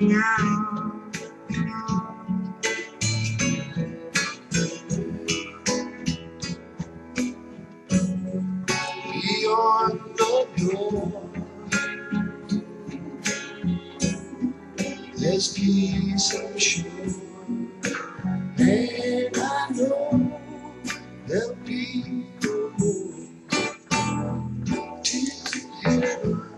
Beyond the door, there's peace, I'm sure, and I know there'll be no more tears in heaven.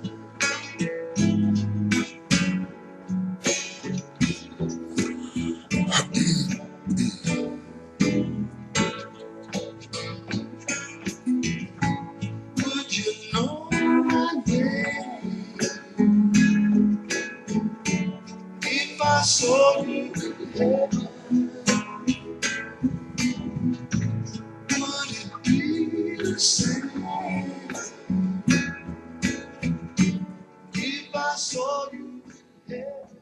Would you know my name if I saw you in heaven? Would it be the same if I saw you in heaven?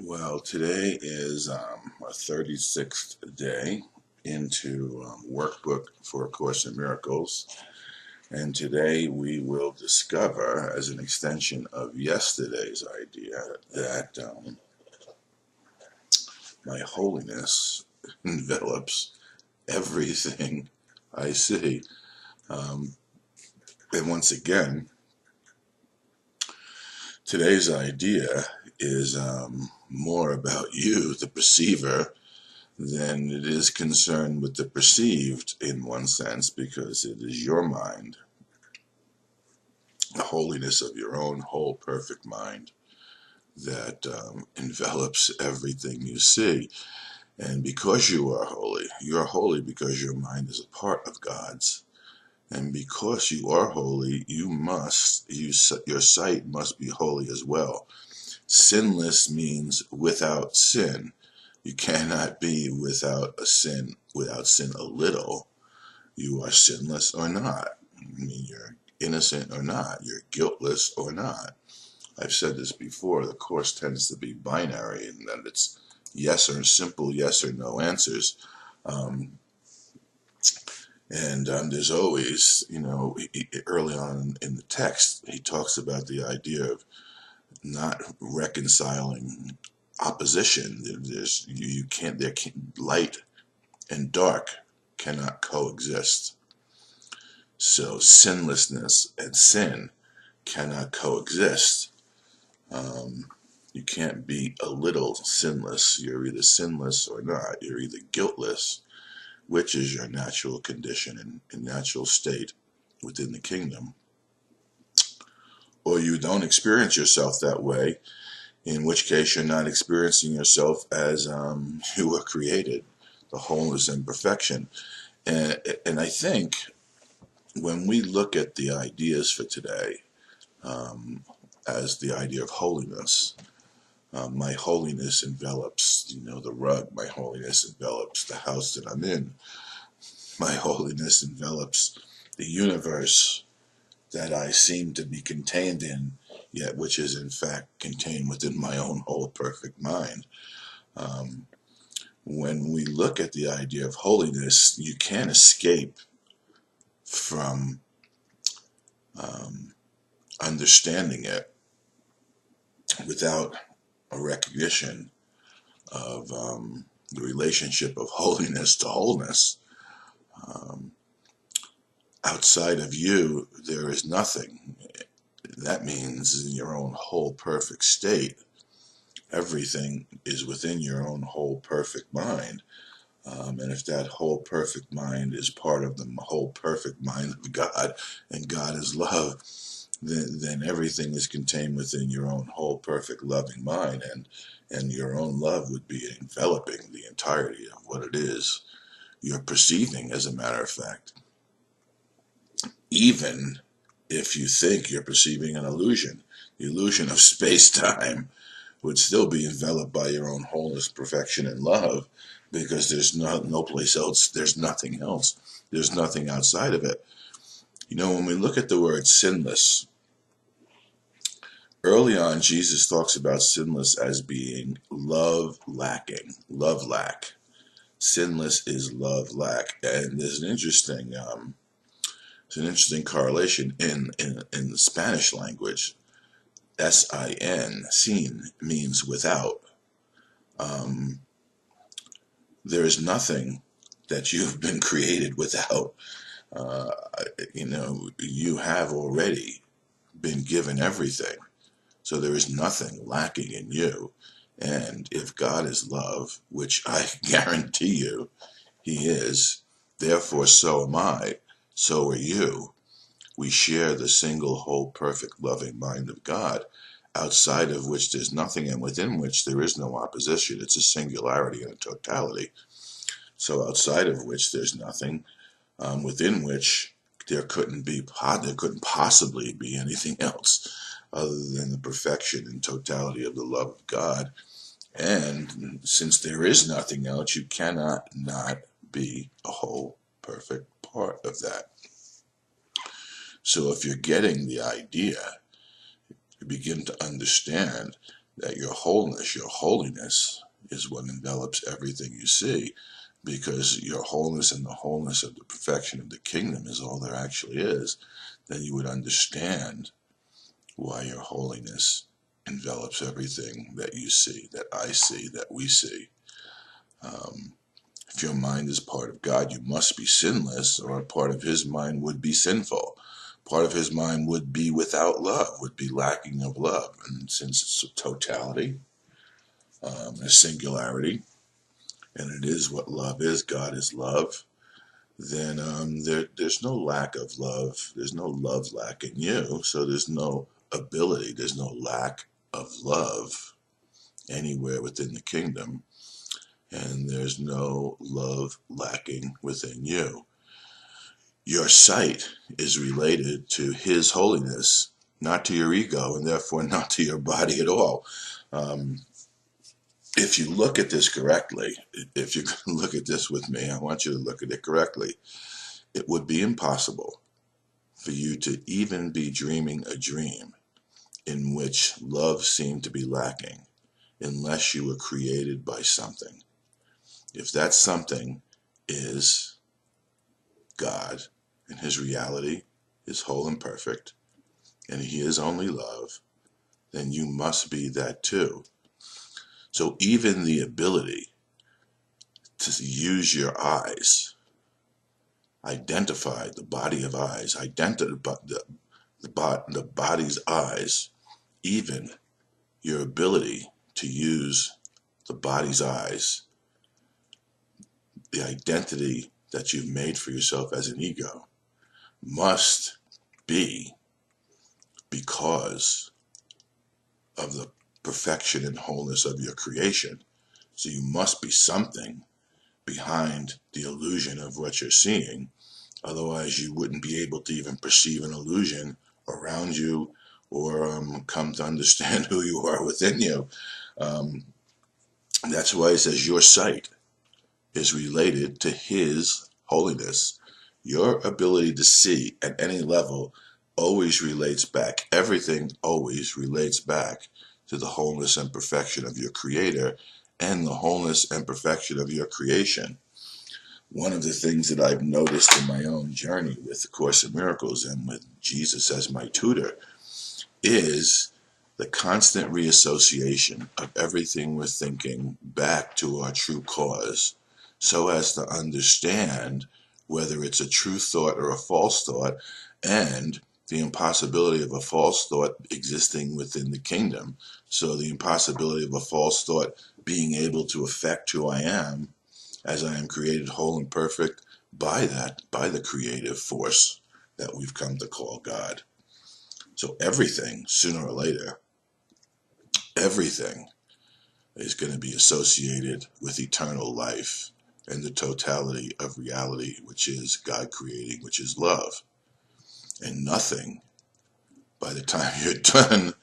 Well, today is our 36th day into Workbook for A Course in Miracles. And today we will discover, as an extension of yesterday's idea, that my holiness envelops everything I see. And once again, today's idea is more about you, the perceiver, than it is concerned with the perceived in one sense, because it is your mind, the holiness of your own whole perfect mind, that envelops everything you see. And because you are holy because your mind is a part of God's. And because you are holy, your sight must be holy as well. Sinless means without sin. You cannot be without sin a little. You are sinless or not. I mean, you're innocent or not. You're guiltless or not. I've said this before. The Course tends to be binary in that it's simple yes or no answers. And there's always, early on in the text, he talks about the idea of not reconciling opposition. Light and dark cannot coexist. So sinlessness and sin cannot coexist. You can't be a little sinless. You're either sinless or not. You're either guiltless, which is your natural condition and natural state within the kingdom, or you don't experience yourself that way, in which case you're not experiencing yourself as you were created, the wholeness and perfection. And I think when we look at the ideas for today, as the idea of holiness, my holiness envelops, the rug. My holiness envelops the house that I'm in. My holiness envelops the universe that I seem to be contained in, yet which is in fact contained within my own whole perfect mind. When we look at the idea of holiness, you can't escape from understanding it without a recognition of the relationship of holiness to wholeness. Outside of you, there is nothing. That means in your own whole perfect state, everything is within your own whole perfect mind. And if that whole perfect mind is part of the whole perfect mind of God, and God is love, then everything is contained within your own whole perfect loving mind, and your own love would be enveloping the entirety of what it is you're perceiving, as a matter of fact. Even if you think you're perceiving an illusion, the illusion of space-time would still be enveloped by your own wholeness, perfection, and love, because there's no place else, there's nothing else, there's nothing outside of it. When we look at the word sinless, early on Jesus talks about sinless as being love lacking, love lack. Sinless is love lack, and there's an interesting correlation in the Spanish language. S-I-N, seen, means without. There is nothing that you've been created without. Uh, you have already been given everything. So there is nothing lacking in you. And if God is love, which I guarantee you he is, therefore so am I, so are you. We share the single, whole, perfect, loving mind of God, outside of which there's nothing and within which there is no opposition. It's a singularity and a totality. So outside of which there's nothing, within which there couldn't possibly be anything else other than the perfection and totality of the love of God. And since there is nothing else, you cannot not be a whole, perfect part of that. So if you're getting the idea, you begin to understand that your wholeness, your holiness, is what envelops everything you see, because your wholeness and the wholeness of the perfection of the kingdom is all there actually is. Then you would understand why your holiness envelops everything that you see, that I see, that we see. If your mind is part of God, you must be sinless, or a part of his mind would be sinful. Part of his mind would be without love, would be lacking of love. And since it's a totality, a singularity, and it is what love is, God is love, then there's no lack of love. There's no love lack in you, so there's no ability, there's no lack of love anywhere within the kingdom, and there's no love lacking within you. Your sight is related to his holiness, not to your ego, and therefore not to your body at all. Um, if you look at this correctly, if you're going to look at this with me, I want you to look at it correctly. It would be impossible for you to even be dreaming a dream in which love seemed to be lacking unless you were created by something. If that something is God and his reality is whole and perfect, and he is only love, then you must be that too. So even the ability to use your eyes, identify the body of eyes, identify the body's eyes, even your ability to use the body's eyes, the identity that you've made for yourself as an ego, must be because of the perfection and wholeness of your creation. So you must be something behind the illusion of what you're seeing. Otherwise, you wouldn't be able to even perceive an illusion around you, or come to understand who you are within you. That's why it says your sight is related to his holiness. Your ability to see at any level always relates back. Everything always relates back to the wholeness and perfection of your creator and the wholeness and perfection of your creation. One of the things that I've noticed in my own journey with the Course in Miracles and with Jesus as my tutor is the constant reassociation of everything we're thinking back to our true cause, so as to understand whether it's a true thought or a false thought, and the impossibility of a false thought existing within the kingdom. So the impossibility of a false thought being able to affect who I am, as I am created whole and perfect by the creative force that we've come to call God. So everything, sooner or later, everything is going to be associated with eternal life and the totality of reality, which is God creating, which is love. And nothing, by the time you're done,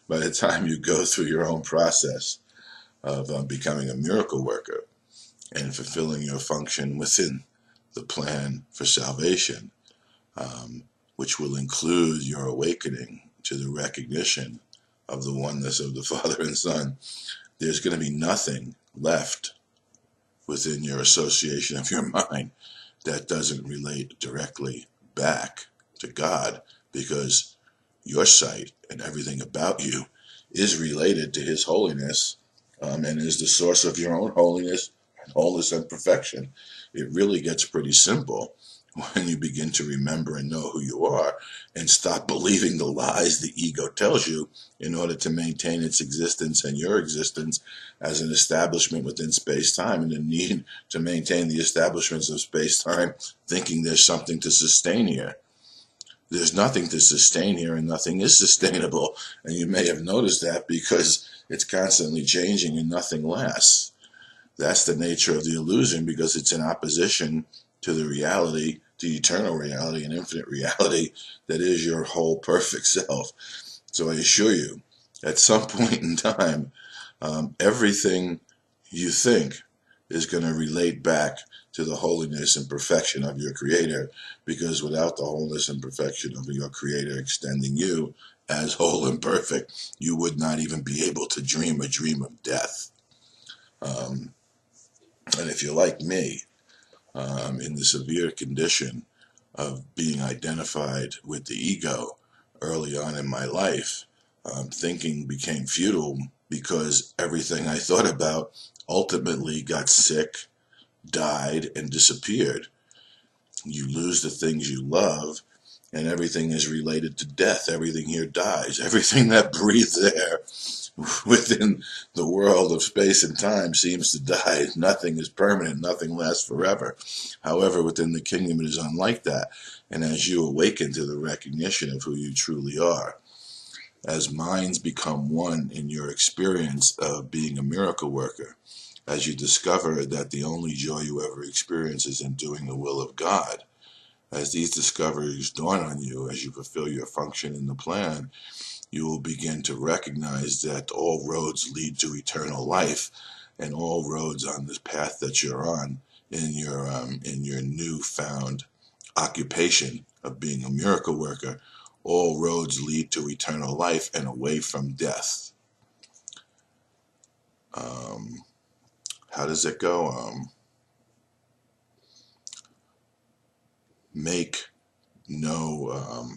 by the time you go through your own process of becoming a miracle worker and fulfilling your function within the plan for salvation, which will include your awakening to the recognition of the oneness of the Father and Son, there's going to be nothing left within your association of your mind that doesn't relate directly back to God, because your sight and everything about you is related to His holiness, and is the source of your own wholeness and perfection. It really gets pretty simple when you begin to remember and know who you are and stop believing the lies the ego tells you in order to maintain its existence and your existence as an establishment within space-time, and the need to maintain the establishments of space-time thinking there's something to sustain here. There's nothing to sustain here, and nothing is sustainable, and you may have noticed that because it's constantly changing and nothing lasts. That's the nature of the illusion, because it's in opposition to the reality, to eternal reality and infinite reality that is your whole perfect self. So I assure you, at some point in time, everything you think is going to relate back to the holiness and perfection of your Creator, because without the wholeness and perfection of your Creator extending you as whole and perfect, you would not even be able to dream a dream of death. And if you're like me, in the severe condition of being identified with the ego early on in my life, thinking became futile because everything I thought about ultimately got sick, died, and disappeared. You lose the things you love, and everything is related to death. Everything here dies. Everything that breathes there within the world of space and time seems to die. Nothing is permanent. Nothing lasts forever. However, within the kingdom, it is unlike that. And as you awaken to the recognition of who you truly are, as minds become one in your experience of being a miracle worker, as you discover that the only joy you ever experience is in doing the will of God, as these discoveries dawn on you, as you fulfill your function in the plan, you will begin to recognize that all roads lead to eternal life, and all roads on this path that you're on in your newfound occupation of being a miracle worker, all roads lead to eternal life and away from death. How does it go? Make no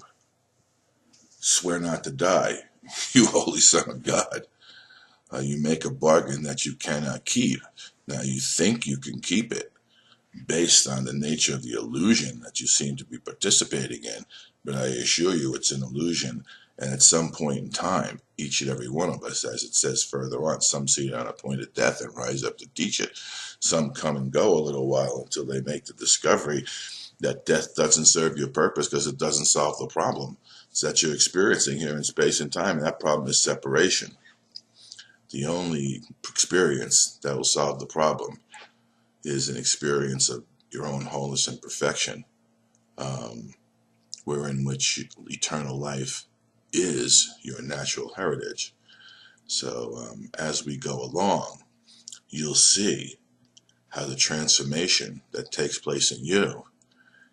swear not to die, you holy son of God. You make a bargain that you cannot keep. Now you think you can keep it based on the nature of the illusion that you seem to be participating in, but I assure you it's an illusion, and at some point in time, each and every one of us, as it says further on, some see it on a point of death and rise up to teach it. Some come and go a little while until they make the discovery that death doesn't serve your purpose because it doesn't solve the problem that you're experiencing here in space and time, and that problem is separation. The only experience that will solve the problem is an experience of your own wholeness and perfection, wherein which eternal life is your natural heritage. So as we go along, you'll see how the transformation that takes place in you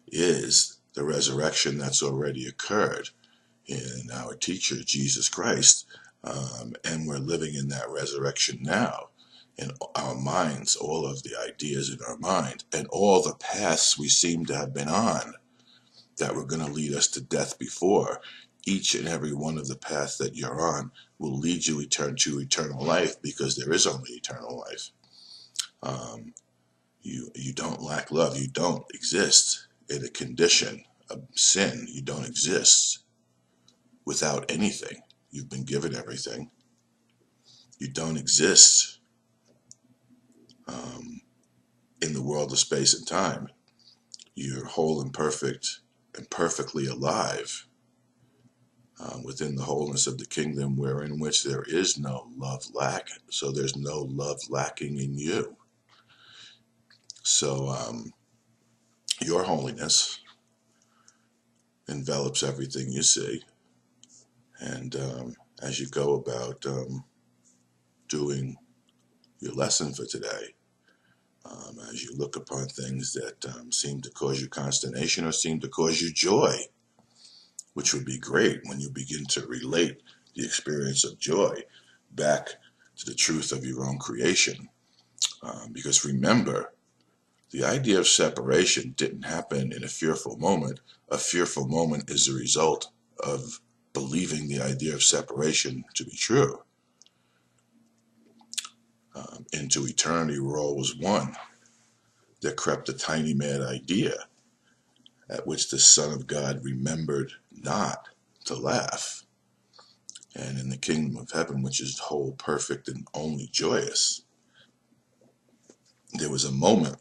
is the resurrection that's already occurred in our teacher, Jesus Christ, and we're living in that resurrection now. In our minds, all of the ideas in our mind, and all the paths we seem to have been on that were going to lead us to death before, each and every one of the paths that you're on will lead you to eternal life, because there is only eternal life. You don't lack love. You don't exist in a condition of sin. You don't exist without anything. You've been given everything. You don't exist in the world of space and time. You're whole and perfect and perfectly alive within the wholeness of the kingdom, wherein which there is no love lack. So there's no love lacking in you. So your holiness envelops everything you see. And as you go about doing your lesson for today, as you look upon things that seem to cause you consternation or seem to cause you joy, which would be great when you begin to relate the experience of joy back to the truth of your own creation. Because remember, the idea of separation didn't happen in a fearful moment. A fearful moment is the result of believing the idea of separation to be true. Into eternity, where all was one, there crept a tiny mad idea at which the Son of God remembered not to laugh. And in the kingdom of heaven, which is whole, perfect, and only joyous, there was a moment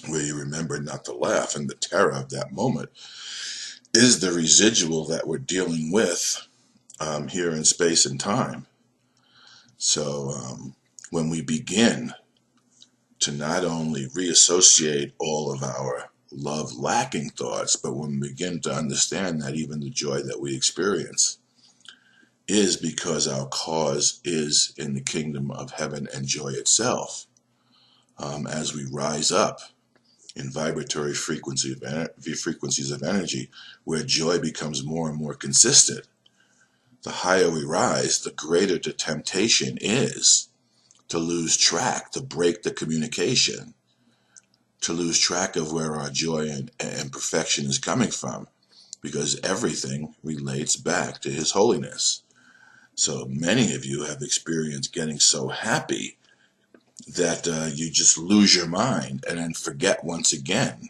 where you remembered not to laugh, and the terror of that moment is the residual that we're dealing with here in space and time. So when we begin to not only reassociate all of our love-lacking thoughts, but when we begin to understand that even the joy that we experience is because our cause is in the kingdom of heaven and joy itself, as we rise up in vibratory frequencies of energy, where joy becomes more and more consistent. The higher we rise, the greater the temptation is to lose track, to break the communication, to lose track of where our joy and perfection is coming from, because everything relates back to His holiness. So many of you have experienced getting so happy that you just lose your mind and then forget once again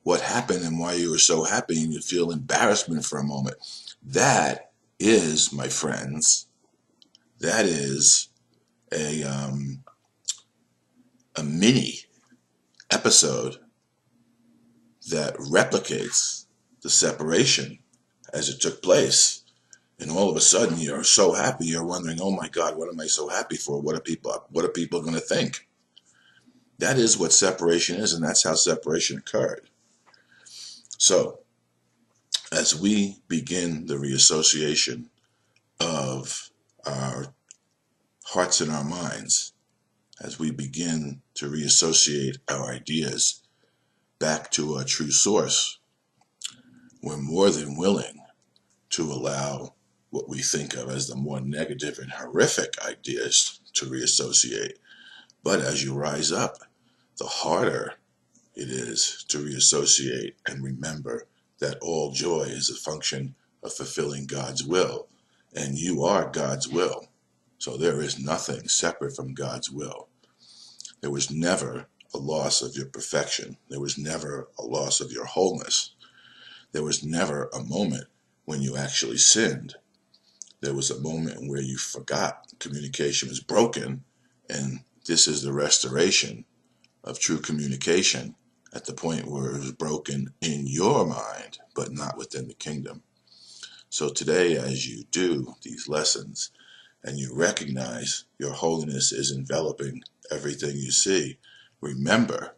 what happened and why you were so happy, and you feel embarrassment for a moment. That is, my friends, that is a mini episode that replicates the separation as it took place. And all of a sudden, you're so happy, you're wondering, oh my God, what am I so happy for? What are people going to think? That is what separation is, and that's how separation occurred. So, as we begin the reassociation of our hearts and our minds, as we begin to reassociate our ideas back to our true source, we're more than willing to allow what we think of as the more negative and horrific ideas to reassociate. But as you rise up, the harder it is to reassociate and remember that all joy is a function of fulfilling God's will, and you are God's will. So there is nothing separate from God's will. There was never a loss of your perfection. There was never a loss of your wholeness. There was never a moment when you actually sinned. There was a moment where you forgot communication was broken, and this is the restoration of true communication at the point where it was broken in your mind, but not within the kingdom. So today, as you do these lessons and you recognize your holiness is enveloping everything you see, remember,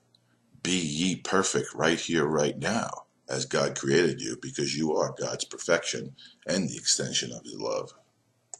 be ye perfect right here, right now, as God created you, because you are God's perfection and the extension of His love.